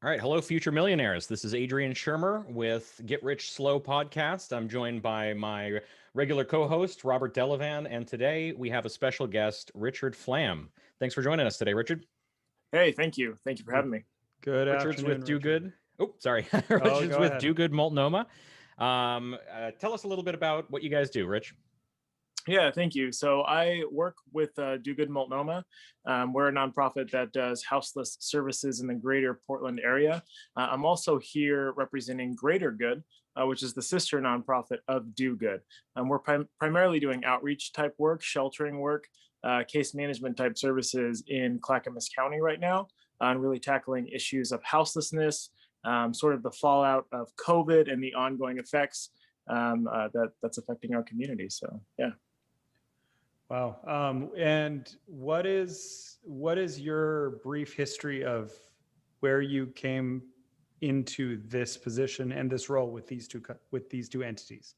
All right. Hello, future millionaires. This is Adrian Schermer with Get Rich Slow podcast. I'm joined by my regular co-host, Robert Delavan. And today we have a special guest, Richard Flamm. Thanks for joining us today, Richard. Hey, thank you. Thank you for having me. Good Richard's afternoon, with Do Richard. Good. Oh, sorry. Oh, Richard's go with ahead. Do Good Multnomah. Tell us a little bit about what you guys do, Rich. Yeah, thank you. So I work with Do Good Multnomah. We're a nonprofit that does houseless services in the greater Portland area. I'm also here representing Greater Good, which is the sister nonprofit of Do Good. We're primarily doing outreach type work, sheltering work, case management type services in Clackamas County right now, and really tackling issues of houselessness, sort of the fallout of COVID and the ongoing effects that's affecting our community. So, yeah. Wow. And what is your brief history of where you came into this position and this role with these two entities?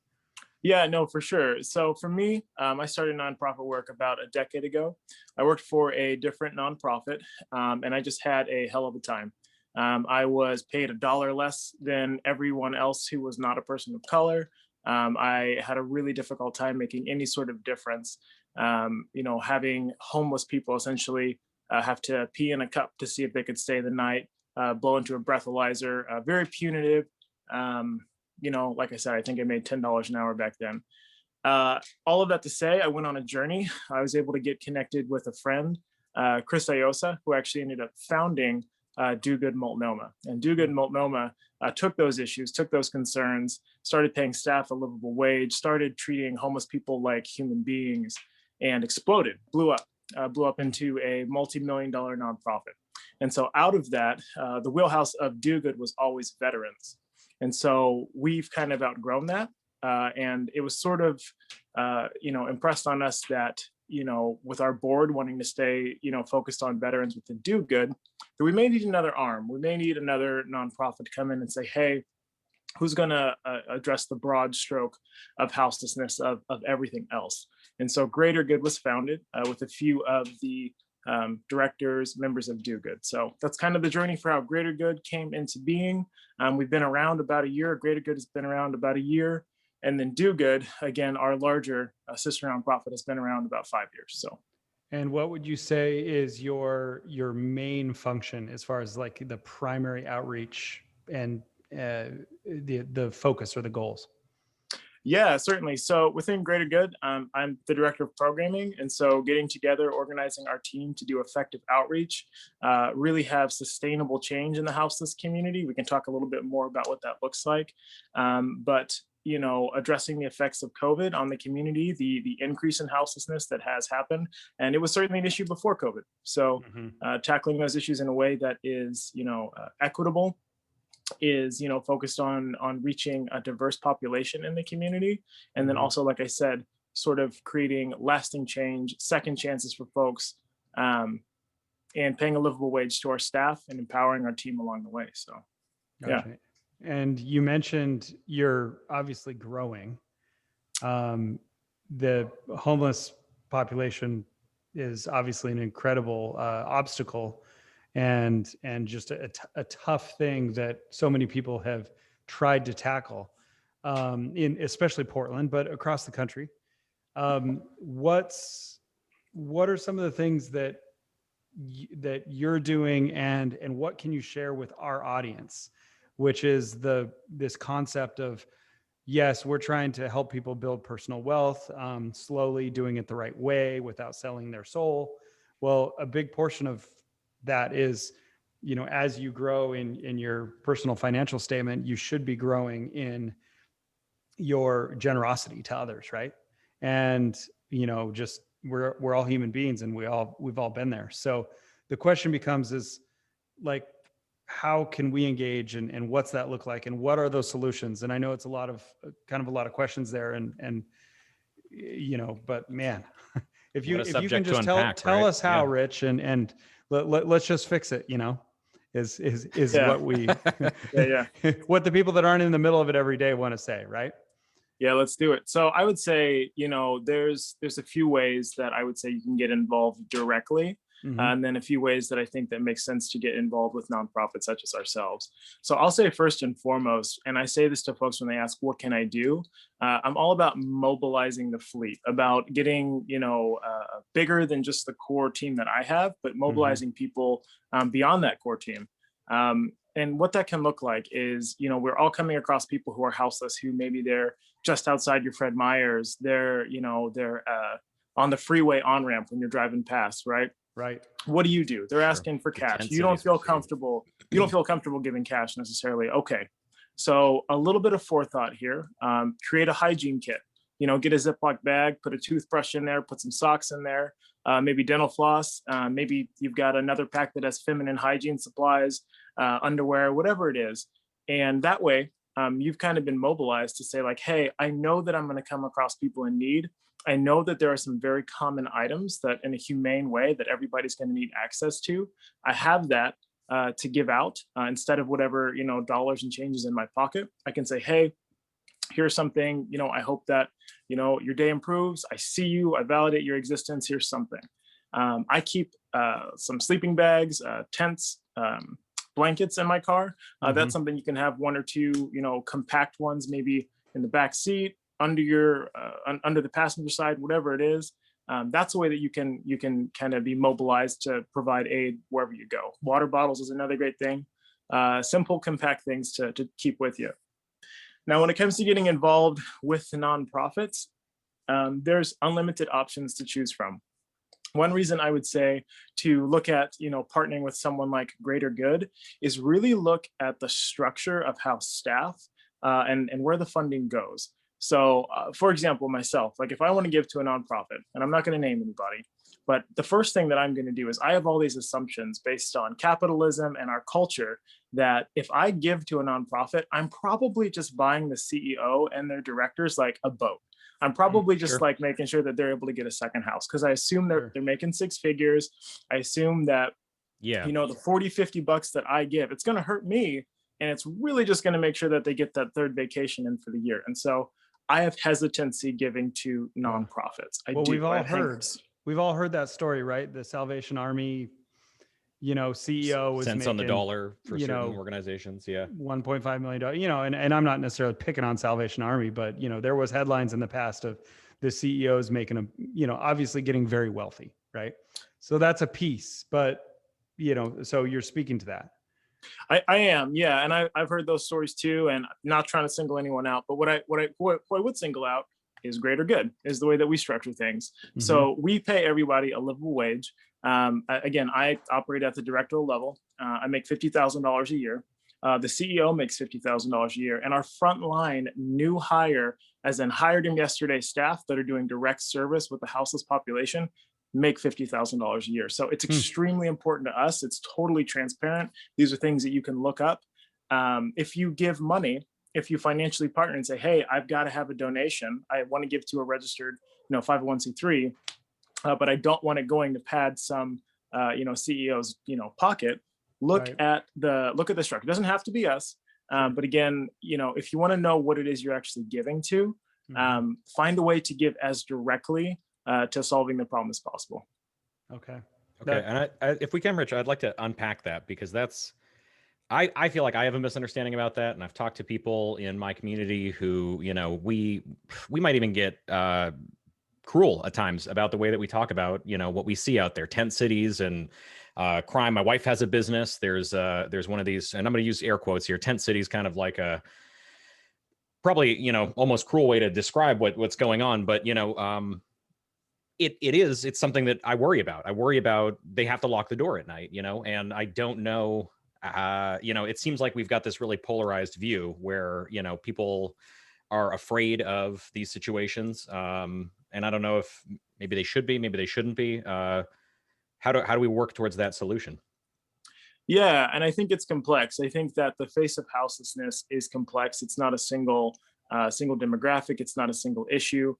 Yeah, no, for sure. So for me, I started nonprofit work about a decade ago. I worked for a different nonprofit, and I just had a hell of a time. I was paid $1 less than everyone else who was not a person of color. I had a really difficult time making any sort of difference. Having homeless people essentially have to pee in a cup to see if they could stay the night, blow into a breathalyzer, very punitive. Like I said, I think I made $10 an hour back then. All of that to say, I went on a journey. I was able to get connected with a friend, Chris Iosa, who actually ended up founding Do Good Multnomah. And Do Good Multnomah took those issues, took those concerns, started paying staff a livable wage, started treating homeless people like human beings, and exploded, blew up into a multi-million-dollar nonprofit. And so out of that, the wheelhouse of Do Good was always veterans. And so we've kind of outgrown that. And it was sort of, impressed on us that, with our board wanting to stay, focused on veterans with the Do Good, that we may need another arm. We may need another nonprofit to come in and say, hey, who's going to address the broad stroke of houselessness of everything else? And so Greater Good was founded with a few of the directors, members of Do Good. So that's kind of the journey for how Greater Good came into being. We've been around about a year. Greater Good has been around about a year. And then Do Good, again, our larger sister nonprofit, has been around about 5 years. So. And what would you say is your main function as far as like the primary outreach and the focus or the goals? Yeah, certainly. So within Greater Good, I'm the director of programming. And so getting together, organizing our team to do effective outreach, really have sustainable change in the houseless community. We can talk a little bit more about what that looks like. But addressing the effects of COVID on the community, the increase in houselessness that has happened. And it was certainly an issue before COVID. So tackling those issues in a way that is, equitable, is focused on reaching a diverse population in the community, and then also, like I said, sort of creating lasting change, second chances for folks, and paying a livable wage to our staff and empowering our team along the way. So gotcha. Yeah. And you mentioned you're obviously growing. The homeless population is obviously an incredible obstacle and just a tough thing that so many people have tried to tackle, in especially Portland, but across the country. What are some of the things that you're doing, and what can you share with our audience, which is this concept of, yes, we're trying to help people build personal wealth, slowly doing it the right way without selling their soul. Well, a big portion of that is, as you grow in your personal financial statement, you should be growing in your generosity to others, right? And just we're all human beings, and we've all been there. So the question becomes is like, how can we engage, and what's that look like, and what are those solutions? And I know it's a lot of questions there, and but man, if you can just tell us how, Rich, and let's just fix it, is what we what the people that aren't in the middle of it every day want to say, right? Yeah, let's do it. So I would say, there's a few ways that I would say you can get involved directly. And then a few ways that I think that makes sense to get involved with nonprofits such as ourselves. So I'll say first and foremost, and I say this to folks when they ask, what can I do? I'm all about mobilizing the fleet, about getting, bigger than just the core team that I have, but mobilizing people beyond that core team. And what that can look like is, we're all coming across people who are houseless, who maybe they're just outside your Fred Meyers. They're on the freeway on-ramp when you're driving past, right? Right. What do? They're Sure. asking for The cash. tent You don't cities feel are shitty. comfortable. You don't feel comfortable giving cash necessarily. Okay. So a little bit of forethought here. Create a hygiene kit. Get a Ziploc bag, put a toothbrush in there, put some socks in there, maybe dental floss. Maybe you've got another pack that has feminine hygiene supplies, underwear, whatever it is. And that way, you've kind of been mobilized to say like, hey, I know that I'm going to come across people in need. I know that there are some very common items that in a humane way that everybody's going to need access to. I have that to give out instead of whatever, dollars and changes in my pocket. I can say, hey, here's something, I hope that, your day improves. I see you, I validate your existence. Here's something. I keep some sleeping bags, tents, blankets in my car. That's something you can have one or two, compact ones, maybe in the back seat, under the passenger side, whatever it is. That's a way that you can kind of be mobilized to provide aid wherever you go. Water bottles is another great thing. Simple, compact things to keep with you. Now, when it comes to getting involved with nonprofits, there's unlimited options to choose from. One reason I would say to look at, partnering with someone like Greater Good is really look at the structure of how staff and where the funding goes. So, for example, myself, like if I want to give to a nonprofit, and I'm not going to name anybody, but the first thing that I'm going to do is I have all these assumptions based on capitalism and our culture that if I give to a nonprofit, I'm probably just buying the CEO and their directors like a boat. I'm probably just like making sure that they're able to get a second house because I assume they're making six figures. I assume that, the 40, 50 bucks that I give, it's going to hurt me. And it's really just going to make sure that they get that third vacation in for the year. And so I have hesitancy giving to nonprofits. We've all heard that story, right? The Salvation Army, CEO was cents making, on the dollar for certain organizations. Yeah. $1.5 million, and I'm not necessarily picking on Salvation Army, but, there was headlines in the past of the CEOs making obviously getting very wealthy, right? So that's a piece, but, so you're speaking to that. I am, yeah, and I've heard those stories too, and not trying to single anyone out, but what I would single out is Greater Good, is the way that we structure things. So we pay everybody a livable wage. Again, I operate at the directorial level. I make $50,000 a year. The CEO makes $50,000 a year, and our frontline new hire, as in hired in yesterday staff that are doing direct service with the houseless population, make $50,000 a year. So it's extremely important to us. It's totally transparent. These are things that you can look up. If you give money, if you financially partner and say, hey, I've got to have a donation, I want to give to a registered, 501c3, but I don't want it going to pad some, CEO's, pocket. Look at the structure. It doesn't have to be us. But again, if you want to know what it is you're actually giving to, find a way to give as directly to solving the problem as possible. Okay. And I, if we can, Rich, I'd like to unpack that because I feel like I have a misunderstanding about that. And I've talked to people in my community who, we might even get cruel at times about the way that we talk about, what we see out there, tent cities and crime. My wife has a business. There's one of these, and I'm going to use air quotes here. Tent cities, kind of like a probably, almost cruel way to describe what's going on. But, it's something that I worry about. I worry about they have to lock the door at night, and I don't know, it seems like we've got this really polarized view where, people are afraid of these situations. And I don't know if maybe they should be, maybe they shouldn't be. How do we work towards that solution? Yeah, and I think it's complex. I think that the face of houselessness is complex. It's not a single demographic. It's not a single issue.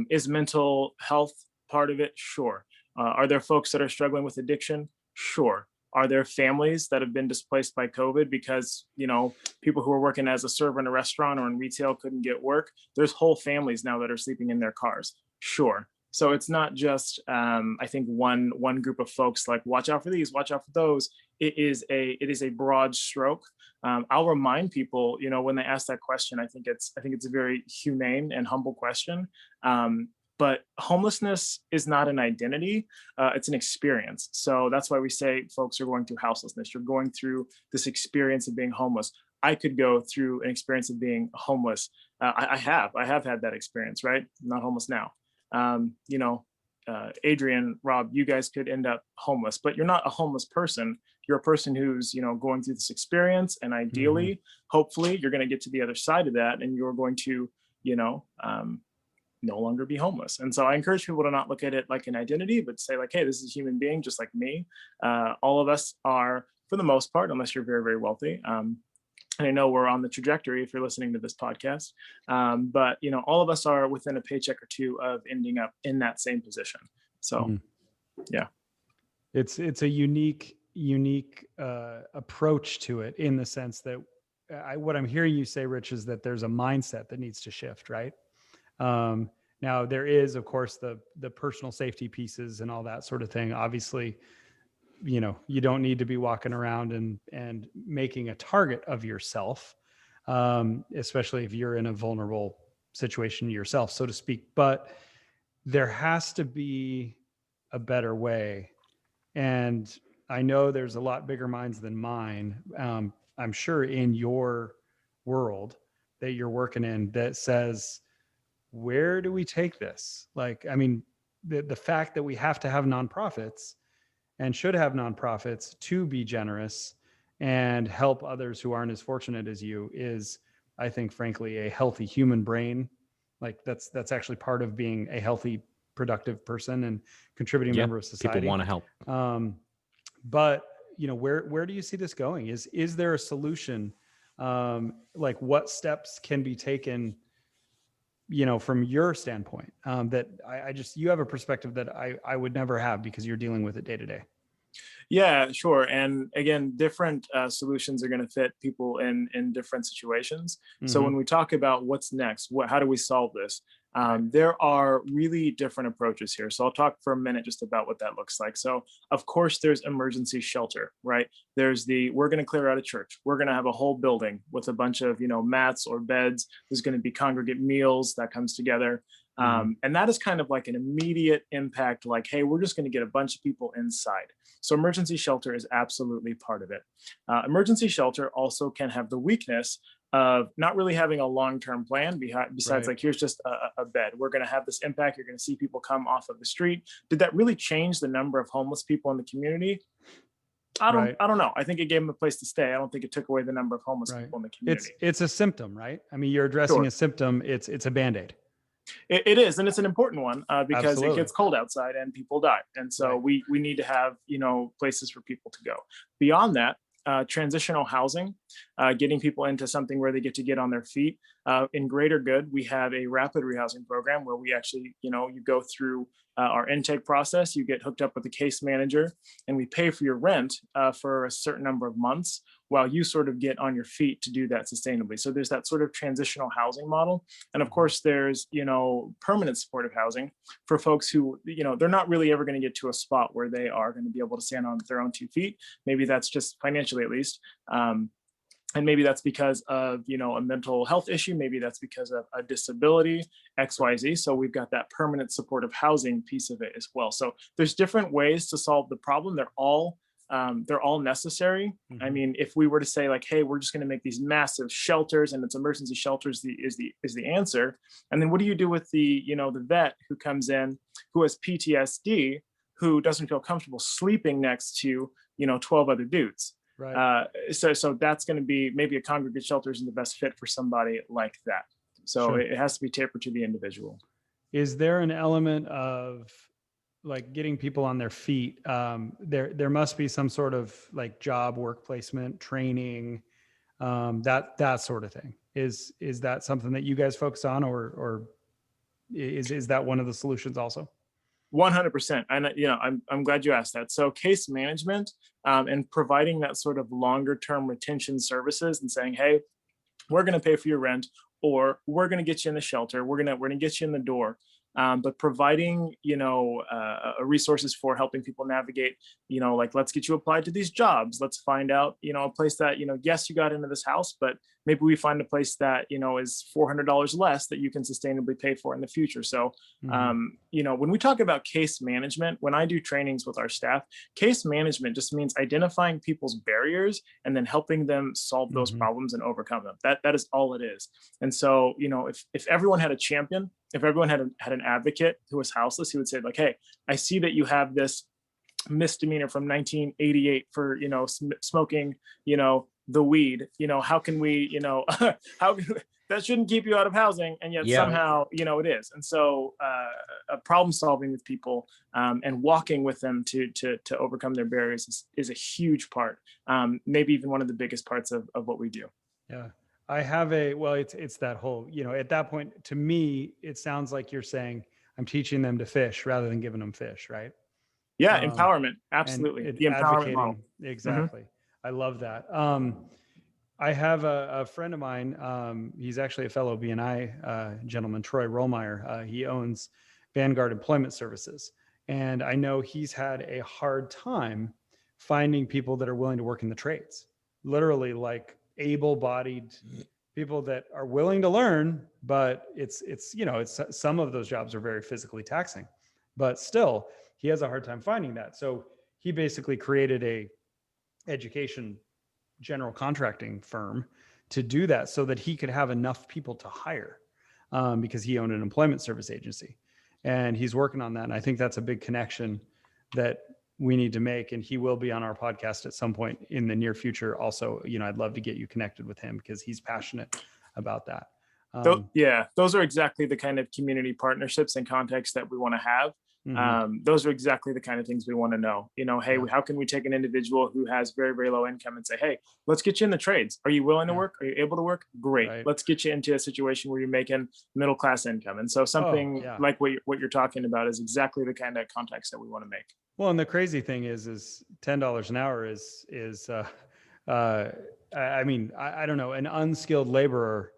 Is mental health part of it? Sure. Are there folks that are struggling with addiction? Sure. Are there families that have been displaced by COVID because, people who are working as a server in a restaurant or in retail couldn't get work? There's whole families now that are sleeping in their cars. Sure. So it's not just, I think one group of folks like watch out for these, watch out for those. It is a broad stroke. I'll remind people, when they ask that question, I think it's a very humane and humble question. But homelessness is not an identity; it's an experience. So that's why we say folks are going through houselessness. You're going through this experience of being homeless. I could go through an experience of being homeless. I have had that experience. Right? I'm not homeless now. Um, you know, Adrian, Rob, you guys could end up homeless, but you're not a homeless person. You're a person who's, going through this experience, and ideally, hopefully, you're going to get to the other side of that, and you're going to, no longer be homeless. And so I encourage people to not look at it like an identity, but say like, hey, this is a human being just like me. All of us are, for the most part, unless you're very, very wealthy. And I know we're on the trajectory if you're listening to this podcast, but all of us are within a paycheck or two of ending up in that same position. So, yeah, it's a unique approach to it, in the sense that what I'm hearing you say, Rich, is that there's a mindset that needs to shift, right? Now there is, of course, the personal safety pieces and all that sort of thing. Obviously, you don't need to be walking around and making a target of yourself, especially if you're in a vulnerable situation yourself, so to speak. But there has to be a better way. And I know there's a lot bigger minds than mine. I'm sure in your world that you're working in, that says, where do we take this? Like, I mean, the fact that we have to have nonprofits and should have nonprofits to be generous and help others who aren't as fortunate as you is, I think, frankly, a healthy human brain. Like that's actually part of being a healthy, productive person and contributing member of society. People want to help. But where do you see this going? Is there a solution? Like, what steps can be taken, from your standpoint, that you have a perspective that I would never have, because you're dealing with it day to day. Yeah, sure. And again, different solutions are going to fit people in different situations. So when we talk about what's next, how do we solve this? There are really different approaches here. So I'll talk for a minute just about what that looks like. So of course, there's emergency shelter, right? There's we're going to clear out a church. We're going to have a whole building with a bunch of, mats or beds. There's going to be congregate meals that comes together. And that is kind of like an immediate impact, like, hey, we're just going to get a bunch of people inside. So emergency shelter is absolutely part of it. Emergency shelter also can have the weakness of not really having a long-term plan besides like, here's just a bed. We're going to have this impact. You're going to see people come off of the street. Did that really change the number of homeless people in the community? I don't know. I think it gave them a place to stay. I don't think it took away the number of homeless people in the community. It's a symptom, right? I mean, you're addressing a symptom. It's a Band-Aid. It is, and it's an important one because Absolutely. it gets cold outside and people die, and so we need to have places for people to go. Beyond that, transitional housing, getting people into something where they get to get on their feet. In Greater Good, we have a rapid rehousing program where we actually, you go through our intake process, you get hooked up with a case manager, and we pay for your rent for a certain number of months while you sort of get on your feet to do that sustainably. So there's that sort of transitional housing model. And of course, there's, permanent supportive housing for folks who, they're not really ever going to get to a spot where they are going to be able to stand on their own 2 feet. Maybe that's just financially, at least. And maybe that's because of, a mental health issue. Maybe that's because of a disability, XYZ. So we've got that permanent supportive housing piece of it as well. So there's different ways to solve the problem. They're all necessary. I mean, if we were to say like, hey, we're just going to make these massive shelters and it's emergency shelters is the answer. And then what do you do with the vet who comes in, who has PTSD, who doesn't feel comfortable sleeping next to, 12 other dudes? Right. So that's going to be, maybe a congregate shelter isn't the best fit for somebody like that. So it has to be tapered to the individual. Is there an element of like getting people on their feet? There must be some sort of like job, work placement, training, that sort of thing. Is that something that you guys focus on, or is that one of the solutions also? 100%. And I'm glad you asked that. So case management and providing that sort of longer term retention services and saying, hey, we're going to pay for your rent, or we're going to get you in the shelter. We're going to get you in the door. but providing, resources for helping people navigate, like, let's get you applied to these jobs. Let's find out, a place that, yes, you got into this house, but maybe we find a place that, is $400 less that you can sustainably pay for in the future. So, when we talk about case management, when I do trainings with our staff, case management just means identifying people's barriers and then helping them solve those problems and overcome them. That is all it is. And so, if everyone had a champion, if everyone had an advocate who was houseless, he would say, like, hey, I see that you have this misdemeanor from 1988 for, smoking, the weed, how can we, how that shouldn't keep you out of housing, and yet somehow, it is. And so problem solving with people, and walking with them to overcome their barriers is a huge part, maybe even one of the biggest parts of what we do. Yeah. I have it's that whole, at that point, to me, it sounds like you're saying I'm teaching them to fish rather than giving them fish, right? Yeah. Empowerment. Absolutely. The empowerment model. Exactly. I love that. I have a friend of mine. He's actually a fellow BNI gentleman, Troy Rollmeyer. He owns Vanguard Employment Services. And I know he's had a hard time finding people that are willing to work in the trades, literally, like able-bodied people that are willing to learn, but it's some of those jobs are very physically taxing, but still he has a hard time finding that. So he basically created a education general contracting firm to do that so that he could have enough people to hire, because he owned an employment service agency, and he's working on that. And I think that's a big connection that we need to make, and he will be on our podcast at some point in the near future. Also, I'd love to get you connected with him because he's passionate about that. Those are exactly the kind of community partnerships and contexts that we want to have. Those are exactly the kind of things we want to know. Hey, how can we take an individual who has very, very low income and say, hey, let's get you in the trades. Are you willing to work? Are you able to work? Great. Right. Let's get you into a situation where you're making middle class income. And so something like what you're talking about is exactly the kind of context that we want to make. Well, and the crazy thing is $10 an hour is I don't know, an unskilled laborer,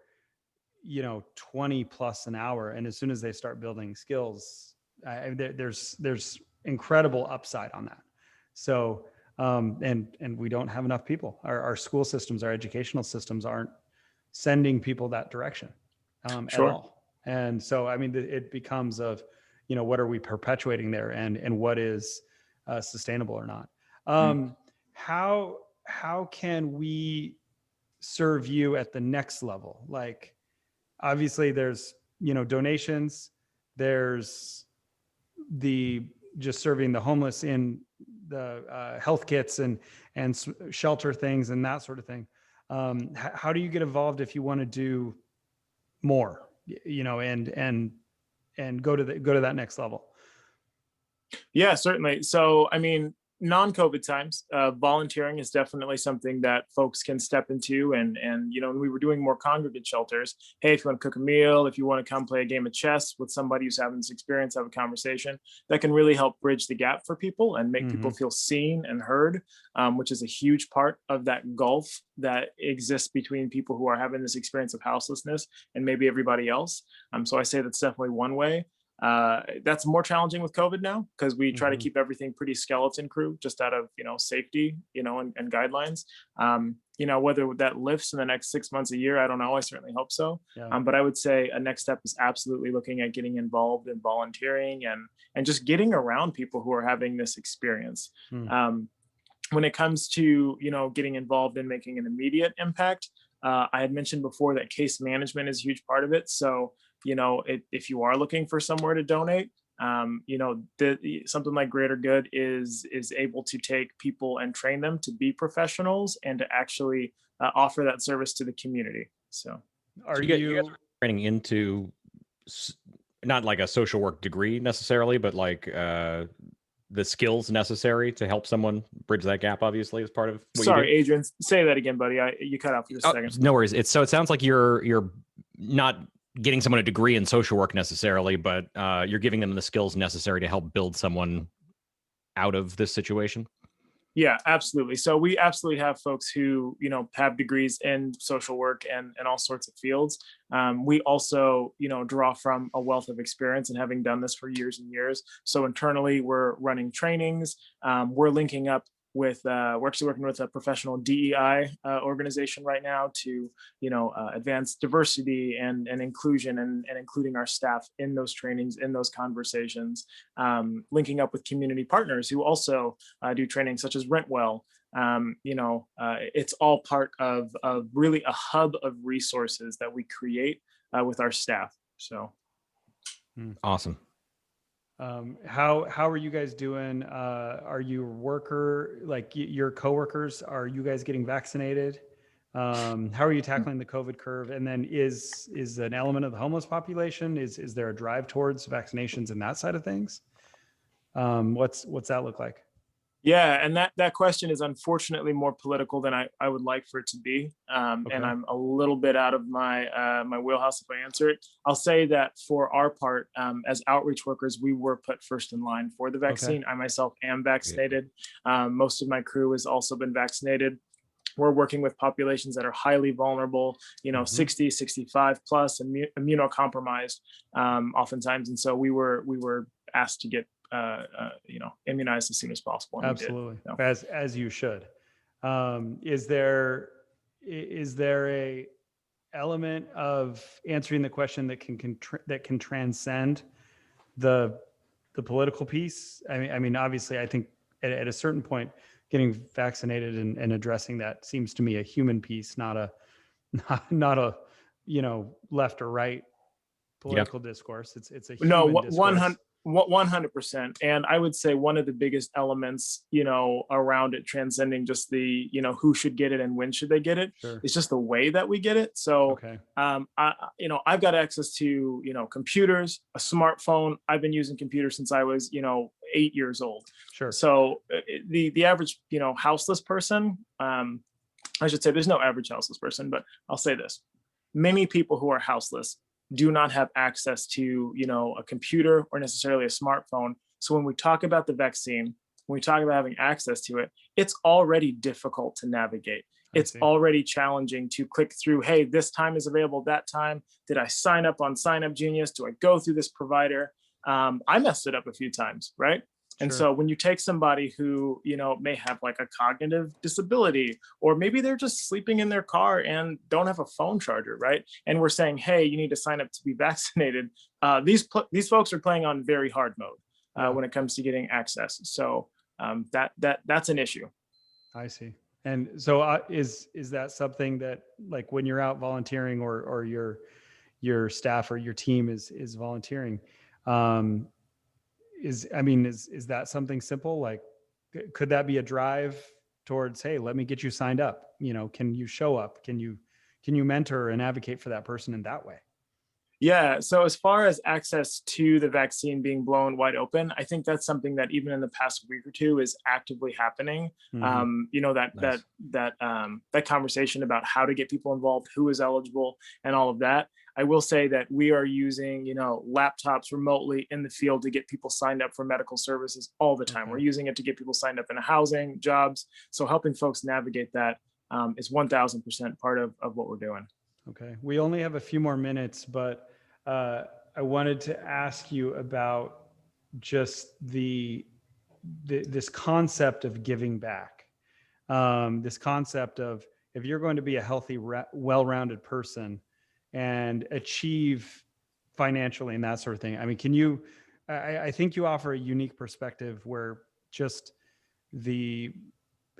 20 plus an hour. And as soon as they start building skills, there's incredible upside on that. So, and we don't have enough people. Our school systems, our educational systems aren't sending people that direction at all. And so, it becomes of, what are we perpetuating there, and what is sustainable or not? How can we serve you at the next level? Like, obviously there's, donations, there's the just serving the homeless in the health kits and shelter things and that sort of thing. How do you get involved if you want to do more, and go to that next level? Yeah, certainly. So, non-COVID times, volunteering is definitely something that folks can step into. And when we were doing more congregate shelters, hey, if you want to cook a meal, if you want to come play a game of chess with somebody who's having this experience, have a conversation, that can really help bridge the gap for people and make people feel seen and heard, which is a huge part of that gulf that exists between people who are having this experience of houselessness and maybe everybody else. So I say that's definitely one way. That's more challenging with COVID now, because we try to keep everything pretty skeleton crew, just out of, safety, and guidelines. Whether that lifts in the next 6 months, a year, I don't know. I certainly hope so. Yeah. But I would say a next step is absolutely looking at getting involved in volunteering and just getting around people who are having this experience. When it comes to, getting involved in making an immediate impact, I had mentioned before that case management is a huge part of it. So, if you are looking for somewhere to donate, something like Greater Good is able to take people and train them to be professionals and to actually offer that service to the community. So you guys are training into not like a social work degree necessarily, but like the skills necessary to help someone bridge that gap, obviously, as part of what you do? Adrian, say that again, buddy. You cut out for just a second. No worries. It sounds like you're not getting someone a degree in social work necessarily, but you're giving them the skills necessary to help build someone out of this situation. Yeah, absolutely. So we absolutely have folks who, have degrees in social work and all sorts of fields. We also, draw from a wealth of experience and having done this for years and years. So internally, we're running trainings. We're linking up with, we're actually working with a professional DEI organization right now to, advance diversity and inclusion and including our staff in those trainings, in those conversations, linking up with community partners who also do training such as Rentwell. It's all part of really a hub of resources that we create with our staff. So awesome. How are you guys doing? Are your coworkers, are you guys getting vaccinated? How are you tackling the COVID curve? And then is an element of the homeless population, is there a drive towards vaccinations and that side of things? What's that look like? Yeah, and that question is unfortunately more political than I would like for it to be, Okay. and I'm a little bit out of my my wheelhouse if I answer it. I'll say that for our part, as outreach workers, we were put first in line for the vaccine. I myself am vaccinated. Most of my crew has also been vaccinated. We're working with populations that are highly vulnerable, 60, 65 plus, immunocompromised, oftentimes, and so we were asked to get immunized as soon as possible. Absolutely. We did, so. As you should. Is there a element of answering the question that can transcend the political piece? I mean, obviously, I think at a certain point, getting vaccinated and addressing that seems to me a human piece, not a left or right political discourse. It's a human discourse. 100%. And I would say one of the biggest elements, around it, transcending just the, who should get it and when should they get it, Sure. it's just the way that we get it. So, Okay. I've got access to, computers, a smartphone. I've been using computers since I was, 8 years old. Sure. So the average, houseless person, I should say there's no average houseless person, but I'll say this: many people who are houseless do not have access to, a computer or necessarily a smartphone. So when we talk about the vaccine, when we talk about having access to it, it's already difficult to navigate. It's already challenging to click through, hey, this time is available that time. Did I sign up on Sign Up Genius? Do I go through this provider? I messed it up a few times, right? And so when you take somebody who, may have like a cognitive disability, or maybe they're just sleeping in their car and don't have a phone charger, right? And we're saying, hey, you need to sign up to be vaccinated. These folks are playing on very hard mode when it comes to getting access. So that's an issue. I see. And so is that something that, like, when you're out volunteering or your staff or your team is volunteering, is that something simple? Like, could that be a drive towards, hey, let me get you signed up? Can you show up? Can you mentor and advocate for that person in that way? Yeah. So as far as access to the vaccine being blown wide open, I think that's something that even in the past week or two is actively happening. Nice. That conversation about how to get people involved, who is eligible, and all of that. I will say that we are using, laptops remotely in the field to get people signed up for medical services all the time. Okay. We're using it to get people signed up in housing, jobs. So helping folks navigate that is 1000% part of what we're doing. Okay. We only have a few more minutes, but I wanted to ask you about just this concept of giving back. This concept of, if you're going to be a healthy, well-rounded person and achieve financially and that sort of thing, I mean, I think you offer a unique perspective where just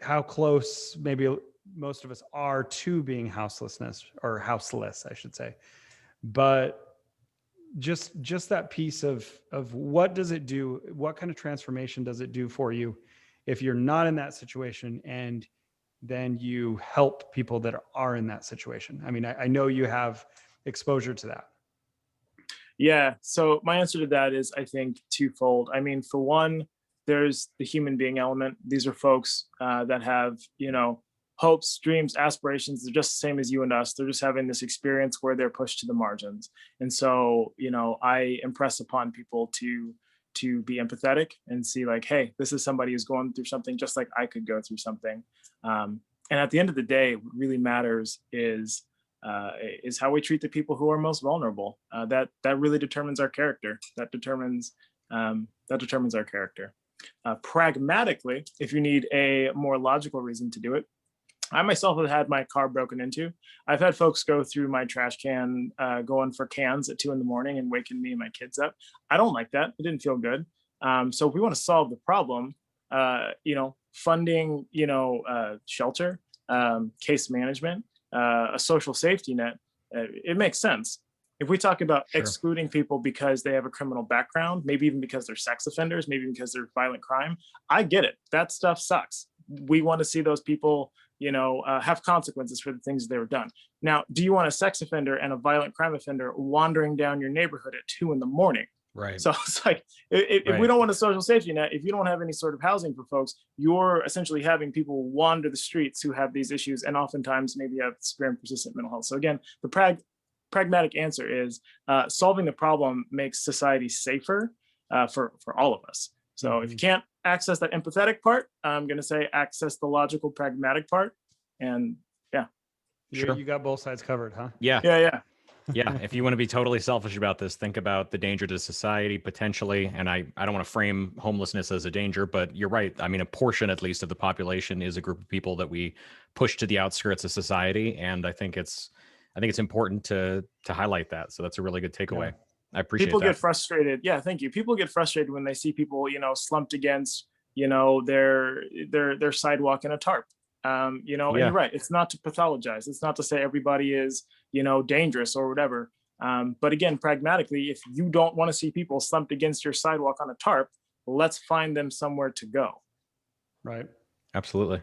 how close maybe most of us are to being houseless, I should say. But just that piece of what does it do? What kind of transformation does it do for you if you're not in that situation and then you help people that are in that situation? I mean, I know you have exposure to that. Yeah. So my answer to that is, I think, twofold. I mean, for one, there's the human being element. These are folks that have, hopes, dreams, aspirations. They're just the same as you and us. They're just having this experience where they're pushed to the margins. And so, I impress upon people to, to be empathetic and see like, hey, this is somebody who's going through something just like I could go through something. And at the end of the day, what really matters is how we treat the people who are most vulnerable. That really determines our character. That determines our character. Pragmatically, if you need a more logical reason to do it, I myself have had my car broken into. I've had folks go through my trash can, going for cans at 2 a.m. and waking me and my kids up. I don't like that. It didn't feel good. So if we want to solve the problem, funding, shelter, case management, a social safety net, it makes sense. If we talk about excluding people because they have a criminal background, maybe even because they're sex offenders, maybe because they're violent crime, I get it. That stuff sucks. We want to see those people, have consequences for the things they were done. Now, do you want a sex offender and a violent crime offender wandering down your neighborhood at 2 a.m? Right. So it's like, if we don't want a social safety net, if you don't have any sort of housing for folks, you're essentially having people wander the streets who have these issues and oftentimes maybe have severe and persistent mental health. So again, the pragmatic answer is solving the problem makes society safer for all of us. So if you can't access that empathetic part, I'm going to say access the logical, pragmatic part. And yeah. You got both sides covered, huh? Yeah. Yeah. Yeah. If you want to be totally selfish about this, think about the danger to society potentially. And I don't want to frame homelessness as a danger, but you're right. I mean, a portion at least of the population is a group of people that we push to the outskirts of society. And I think it's important to highlight that. So that's a really good takeaway. Yeah. I appreciate people that. Get frustrated. Yeah, thank you. People get frustrated when they see people, slumped against, their sidewalk in a tarp. And you're right. It's not to pathologize. It's not to say everybody is, dangerous or whatever. But again, pragmatically, if you don't want to see people slumped against your sidewalk on a tarp, let's find them somewhere to go. Right. Absolutely.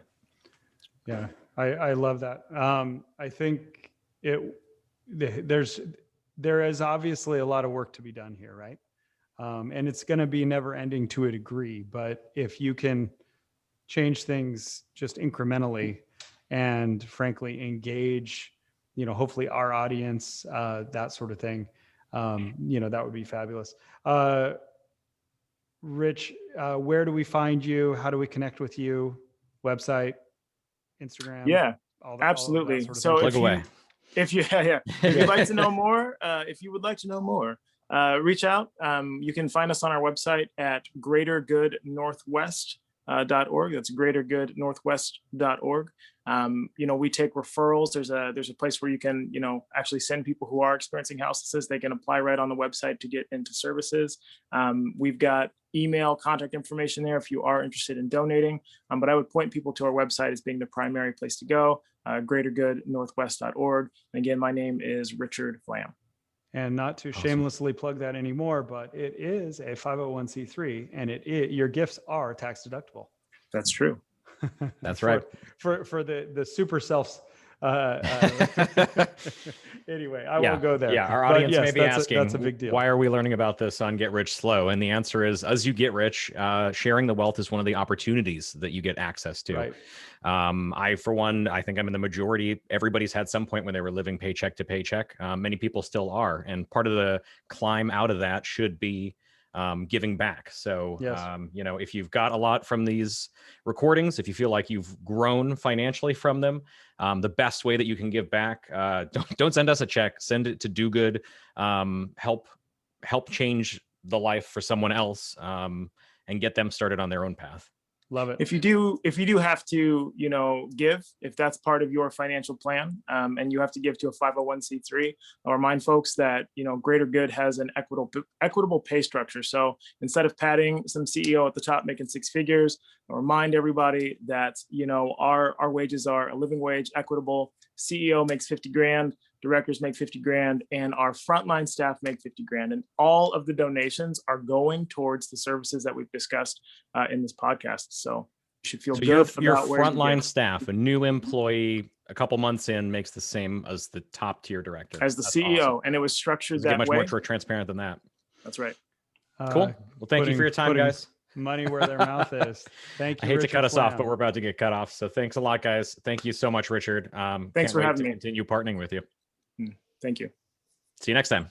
Yeah, I love that. I think there is obviously a lot of work to be done here, right? And it's going to be never ending to a degree, but if you can change things just incrementally and frankly engage, hopefully our audience, that sort of thing, that would be fabulous. Rich, where do we find you? How do we connect with you? Website, Instagram? Yeah, absolutely. So if you'd like to know more, reach out. You can find us on our website at greatergoodnorthwest.org. That's greatergoodnorthwest.org. We take referrals. There's a place where you can, actually send people who are experiencing houselessness. They can apply right on the website to get into services. We've got email contact information there if you are interested in donating. But I would point people to our website as being the primary place to go, greatergoodnorthwest.org. And again, my name is Richard Flamm. And not to shamelessly plug that anymore, but it is a 501c3 and your gifts are tax deductible. That's true. That's right. For the super selves. Anyway, I won't go there. Yeah, our audience may be asking, that's a big deal. Why are we learning about this on Get Rich Slow? And the answer is, as you get rich, sharing the wealth is one of the opportunities that you get access to. Right. For one, I think I'm in the majority. Everybody's had some point when they were living paycheck to paycheck. Many people still are. And part of the climb out of that should be giving back. So, yes. If you've got a lot from these recordings, if you feel like you've grown financially from them, the best way that you can give back, don't send us a check, send it to do good, help change the life for someone else, and get them started on their own path. Love it. If you do have to, give, if that's part of your financial plan, and you have to give to a 501c3, I'll remind folks that, Greater Good has an equitable pay structure. So instead of patting some CEO at the top making six figures, I'll remind everybody that, our wages are a living wage, equitable. CEO makes 50 grand, directors make 50 grand, and our frontline staff make 50 grand. And all of the donations are going towards the services that we've discussed in this podcast. So you should feel good about your frontline staff, a new employee a couple months in makes the same as the top tier director. As the CEO. Awesome. And it was structured that much way. Much more transparent than that. That's right. Cool. Well, thank you for your time, guys. Money where their mouth is. Thank you. I hate to cut us off, but we're about to get cut off. So thanks a lot, guys. Thank you so much, Richard. Thanks for having me. Continue partnering with you. Thank you. See you next time.